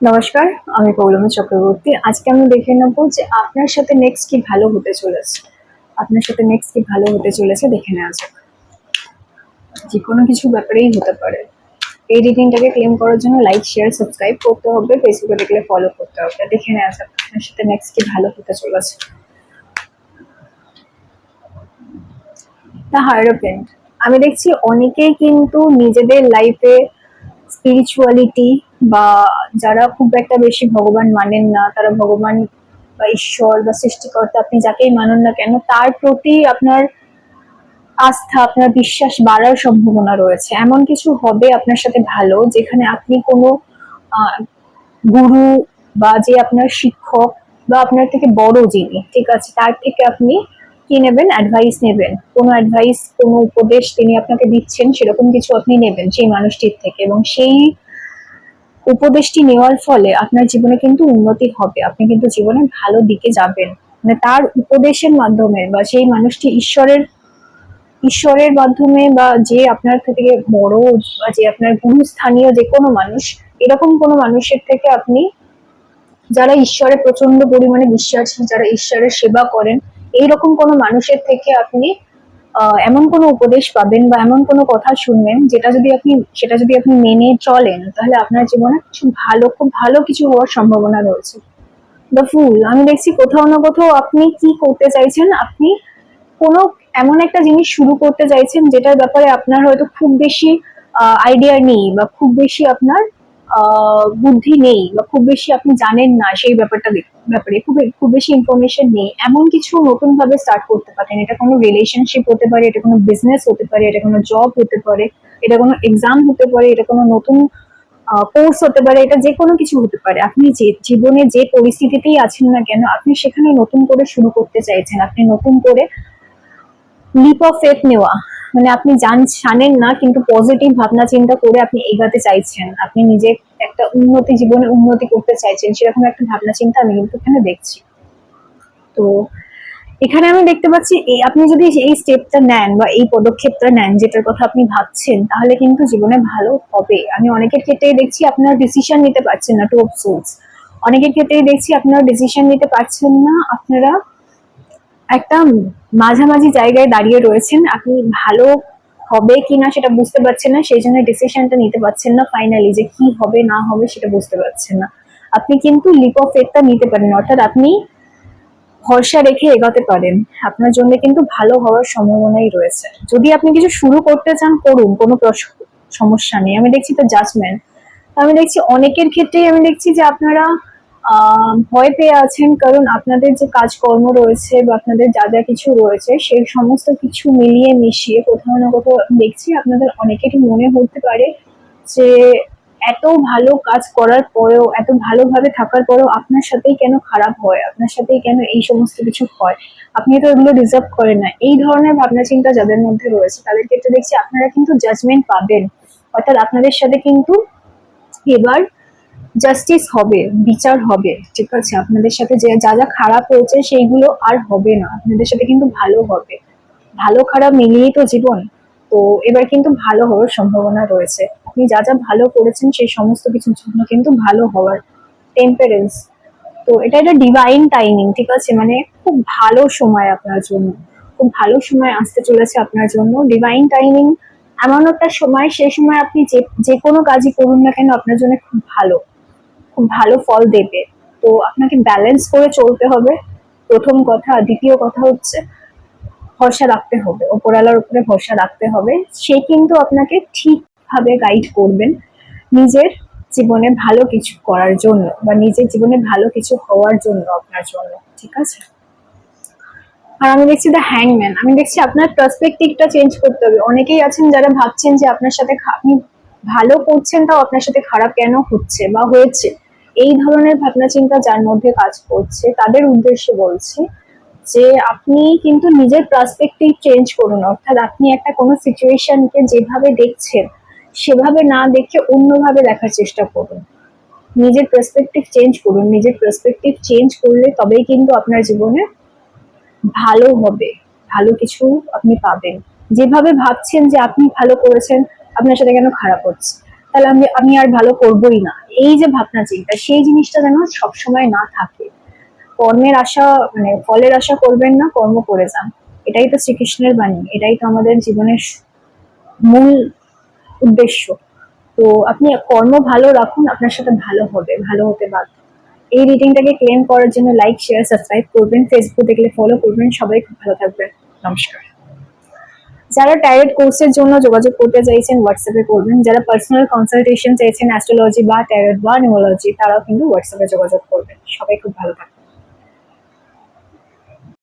নমস্কার, আমি পৌলমী চক্রবর্তী। আজকে আমি দেখে নেবো যে আপনার সাথে নেক্সট কি ভালো হতে চলেছে। আপনার সাথে নেক্সট কি ভালো হতে চলেছে দেখে নেওয়া যাক। যে কোনো কিছু ব্যাপারেই হতে পারে। এই রিডিংটাকে ক্লেম করার জন্য লাইক, শেয়ার, সাবস্ক্রাইব করতে হবে, ফেসবুকে দেখলে ফলো করতে হবে। দেখে নেওয়া যাক আপনার সাথে নেক্সট কি ভালো হতে চলেছে। দ্য হায়ারোফেন্ট, আমি দেখছি অনেকেই কিন্তু নিজেদের লাইফে স্পিরিচুয়ালিটি বা যারা খুব একটা বেশি ভগবান মানেন না, তারা ভগবান বা ঈশ্বর বা সৃষ্টিকর্তা আপনি যাকেই মানুন না কেন, তার প্রতি আপনার আস্থা, আপনার বিশ্বাস বাড়ার সম্ভাবনা রয়েছে। এমন কিছু হবে আপনার সাথে ভালো, যেখানে আপনি কোনো আহ, গুরু বা যে আপনার শিক্ষক বা আপনার থেকে বড় যিনি, ঠিক আছে, তার থেকে আপনি কি নেবেন? অ্যাডভাইস নেবেন। কোনো অ্যাডভাইস, কোনো উপদেশ তিনি আপনাকে দিচ্ছেন, সেরকম কিছু আপনি নেবেন সেই মানুষটির থেকে, এবং সেই উপদেশটি নেওয়ার ফলে আপনার জীবনে কিন্তু উন্নতি হবে। আপনি কিন্তু জীবনে ভালো দিকে যাবেন, মানে তার উপদেশের মাধ্যমে, বা সেই মানুষটি ঈশ্বরের ঈশ্বরের মাধ্যমে, বা যে আপনার থেকে বড় বা যে আপনার গুরুস্থানীয় যে কোনো মানুষ, এরকম কোনো মানুষের থেকে আপনি, যারা ঈশ্বরে প্রচন্ড পরিমাণে বিশ্বাসী, যারা ঈশ্বরের সেবা করেন, এইরকম কোনো মানুষের থেকে আপনি এমন কোনো উপদেশ পাবেন বা এমন কোনো কথা শুনবেন, সেটা যদি আপনি মেনে চলেন, তাহলে আপনার জীবনে কিছু ভালো, খুব ভালো কিছু হওয়ার সম্ভাবনা রয়েছে। দ্য ফুল, আমি দেখছি কোথাও না কোথাও আপনি কি করতে চাইছেন, আপনি কোনো এমন একটা জিনিস শুরু করতে চাইছেন যেটার ব্যাপারে আপনার হয়তো খুব বেশি আইডিয়া নেই, বা খুব বেশি আপনার বুদ্ধি নেই, বা খুব বেশি আপনি জানেন না সেই ব্যাপারে খুব খুব বেশি ইনফরমেশন নেই। এমন কিছু নতুন ভাবে স্টার্ট করতে পারেন। এটা কোনো রিলেশনশিপ হতে পারে, এটা কোনো বিজনেস হতে পারে, এটা কোনো জব হতে পারে, এটা কোনো এক্সাম হতে পারে, এটা কোনো নতুন কোর্স হতে পারে, এটা যে কোনো কিছু হতে পারে। আপনি যে জীবনে যে পরিস্থিতিতেই আছেন না কেন, আপনি সেখানে নতুন করে শুরু করতে চাইছেন, আপনি নতুন করে লিপ অফ ফেথ নেওয়া, মানে আপনি জানেন না, কিন্তু পজিটিভ ভাবনা চিন্তা করে আপনি এগাতে চাইছেন, আপনি নিজে একটা জীবনে উন্নতি করতে চাইছেন, সেরকম একটা ভাবনা চিন্তা আমি কিন্তু এখানে দেখছি। তো এখানে আমি দেখতে পাচ্ছি আপনি যদি এই স্টেপটা নেন বা এই পদক্ষেপটা নেন যেটার কথা আপনি ভাবছেন, তাহলে কিন্তু জীবনে ভালো হবে। আমি অনেকের ক্ষেত্রেই দেখছি আপনার ডিসিশন নিতে পারছেন না, টু অফ সোর্স। অনেকের ক্ষেত্রেই দেখছি আপনারা ডিসিশন নিতে পারছেন না, আপনারা একটা মাঝামাঝি জায়গায় দাঁড়িয়ে রয়েছেন। আপনি ভালো হবে কিনা সেটা বুঝতে পারছেন না, সেই জন্য ডিসিশনটা নিতে পারছেন না ফাইনালি, যে কি হবে না হবে সেটা বুঝতে পারছেন না। আপনি কিন্তু লিপ অফ ফেথটা নিতে পারেন, অর্থাৎ আপনি ভরসা রেখে এগোতে পারেন। আপনার জন্য কিন্তু ভালো হওয়ার সম্ভাবনাই রয়েছে। যদি আপনি কিছু শুরু করতে চান, করুন, কোনো সমস্যা নেই। আমি দেখছি তো জাজমেন্ট, আমি দেখছি অনেকের ক্ষেত্রেই আমি দেখছি যে আপনারা ভয় পেয়ে আছেন, কারণ আপনাদের যে কাজকর্ম রয়েছে বা আপনাদের যা যা কিছু রয়েছে, সেই সমস্ত কিছু মিলিয়ে মিশিয়ে কোথাও না কোথাও দেখছি আপনাদের অনেকেরই মনে হতে পারে যে এত ভালো কাজ করার পরেও, এত ভালোভাবে থাকার পরেও আপনার সাথেই কেন খারাপ হয়, আপনার সাথেই কেন এই সমস্ত কিছু হয়, আপনি তো এগুলো ডিজার্ভ করেন না। এই ধরনের ভাবনা চিন্তা যাদের মধ্যে রয়েছে, তাদের ক্ষেত্রে দেখছি আপনারা কিন্তু জাজমেন্ট পাবেন, অর্থাৎ আপনাদের সাথে কিন্তু এবার জাস্টিস হবে, বিচার হবে, ঠিক আছে। আপনাদের সাথে যে যা যা খারাপ হয়েছে সেইগুলো আর হবে না, আপনাদের সাথে কিন্তু ভালো হবে। ভালো খারাপ মিলিয়েই তো জীবন। তো এবার কিন্তু ভালো হওয়ার সম্ভাবনা রয়েছে। আপনি যা যা ভালো করেছেন সেই সমস্ত কিছুর জন্য কিন্তু ভালো হওয়ার। টেম্পারেন্স, তো এটা একটা ডিভাইন টাইমিং, ঠিক আছে, মানে খুব ভালো সময় আপনার জন্য, খুব ভালো সময় আসতে চলেছে আপনার জন্য। ডিভাইন টাইমিং এমন একটা সময়, সেই সময় আপনি যে কোনো কাজই করুন না কেন, আপনার জন্য খুব ভালো, খুব ভালো ফল দেবে। তো আপনাকে ব্যালেন্স করে চলতে হবে, প্রথম কথা। দ্বিতীয় কথা হচ্ছে ভরসা রাখতে হবে, ওপরওয়ালার উপরে ভরসা রাখতে হবে। সে কিন্তু আপনাকে ঠিকভাবে গাইড করবেন নিজের জীবনে ভালো কিছু করার জন্য, বা নিজের জীবনে ভালো কিছু হওয়ার জন্য আপনার জন্য, ঠিক আছে। আর আমি দেখছি দ্য হ্যাংম্যান, আমি দেখছি আপনার পার্সপেক্টিভটা চেঞ্জ করতে হবে। অনেকেই আছেন যারা ভাবছেন যে আপনার সাথে আপনি ভালো করছেন, তাও আপনার সাথে খারাপ কেন হচ্ছে বা হয়েছে, এই ধরনের ভাবনা চিন্তা যার মধ্যে কাজ করছে, তাদের উদ্দেশ্যে বলছি যে আপনি কিন্তু নিজের পার্সপেক্টিভ চেঞ্জ করুন, অর্থাৎ আপনি একটা কোনো সিচুয়েশনকে যেভাবে দেখছেন সেভাবে না দেখে অন্যভাবে দেখার চেষ্টা করুন। নিজের পার্সপেক্টিভ চেঞ্জ করুন, নিজের পার্সপেক্টিভ চেঞ্জ করলে তবেই কিন্তু আপনার জীবনে ভালো হবে, ভালো কিছু আপনি পাবেন। যেভাবে ভাবছেন যে আপনি ভালো করেছেন, আপনার সাথে কেন খারাপ হচ্ছে, তাহলে আমি আর ভালো করবোই না, এই যে ভাবনা চিন্তা, সেই জিনিসটা যেন সবসময় না থাকে। কর্মের আশা মানে ফলের আশা করবেন না, কর্ম করে যান। এটাই তো শ্রীকৃষ্ণের বাণী, এটাই তো আমাদের জীবনের মূল উদ্দেশ্য। তো আপনি কর্ম ভালো রাখুন, আপনার সাথে ভালো হবে, ভালো হতে বাধ্য। এই রিডিংটাকে ক্লেম করার জন্য লাইক, শেয়ার, সাবস্ক্রাইব করবেন, ফেসবুক দেখলে ফলো করবেন। সবাই খুব ভালো থাকবেন। নমস্কার। যারা ট্যারোট কোর্সের জন্য যোগাযোগ করতে চাইছেন হোয়াটসঅ্যাপে করবেন, যারা পার্সোনাল কনসালটেশন চাইছেন অ্যাস্ট্রোলজি বা ট্যারোট বা নিউমোলজি, তারাও কিন্তু হোয়াটসঅ্যাপে যোগাযোগ করবেন। সবাই খুব ভালো থাকবেন।